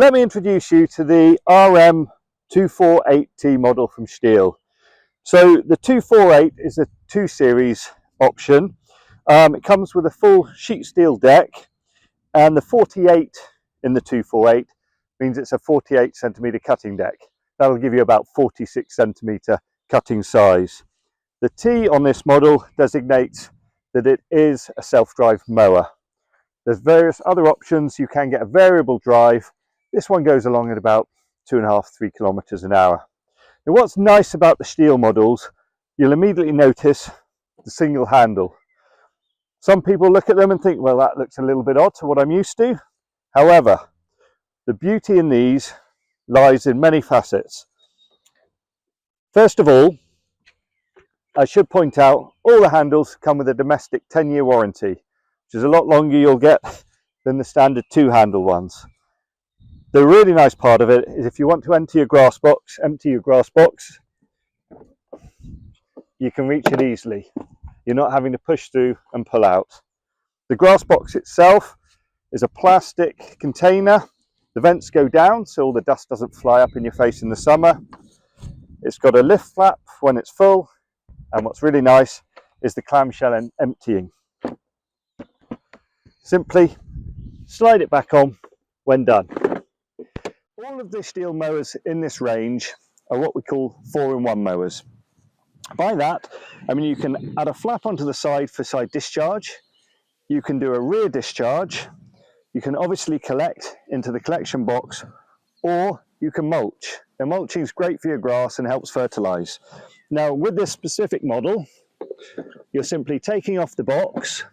Let me introduce you to the RM248T model from STIHL. So the 248 is a 2 series option. It comes with a full sheet steel deck, and the 48 in the 248 means it's a 48 centimetre cutting deck. That'll give you about 46 centimetre cutting size. The T on this model designates that it is a self-drive mower. There's various other options. You can get a variable drive. This one goes along at about 2.5–3 kilometers an hour. Now, what's nice about the STIHL models, you'll immediately notice the single handle. Some people look at them and think, well, that looks a little bit odd to what I'm used to. However, the beauty in these lies in many facets. First of all, I should point out all the handles come with a domestic 10-year warranty, which is a lot longer you'll get than the standard 2-handle ones. The really nice part of it is if you want to empty your grass box, you can reach it easily. You're not having to push through and pull out. The grass box itself is a plastic container. The vents go down so all the dust doesn't fly up in your face in the summer. It's got a lift flap when it's full, and what's really nice is the clamshell and emptying. Simply slide it back on when done. All of the STIHL mowers in this range are what we call 4-in-1 mowers. By that, I mean you can add a flap onto the side for side discharge, you can do a rear discharge, you can obviously collect into the collection box, or you can mulch. Now, mulching is great for your grass and helps fertilize. Now, with this specific model, you're simply taking off the box,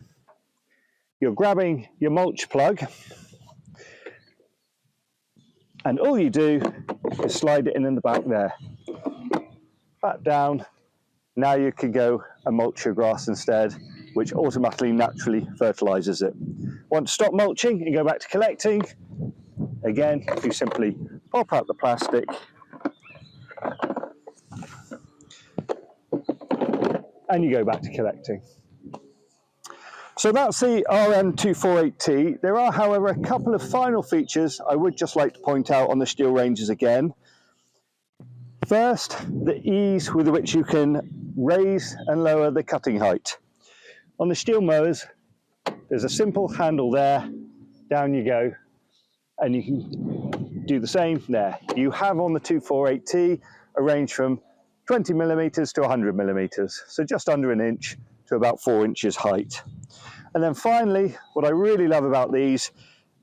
you're grabbing your mulch plug, and all you do is slide it in the back there. Back down. Now you can go and mulch your grass instead, which automatically naturally fertilizes it. Want to stop mulching and go back to collecting? Again, you simply pop out the plastic and you go back to collecting. So that's the RM248T. There are, however, a couple of final features I would just like to point out on the STIHL ranges again. First, the ease with which you can raise and lower the cutting height. On the STIHL mowers, there's a simple handle there, down you go, and you can do the same there. You have on the 248T a range from 20mm to 100mm, so just under an inch to about 4 inches height. And then finally, what I really love about these,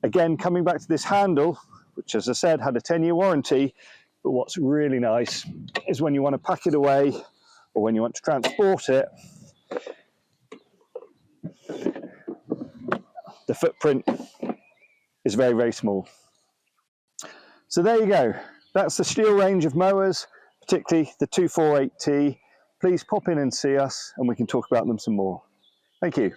again, coming back to this handle, which as I said had a 10-year warranty, but what's really nice is when you want to pack it away or when you want to transport it, the footprint is very, very small. So there you go. That's the STIHL range of mowers, particularly the 248T. Please pop in and see us and we can talk about them some more. Thank you.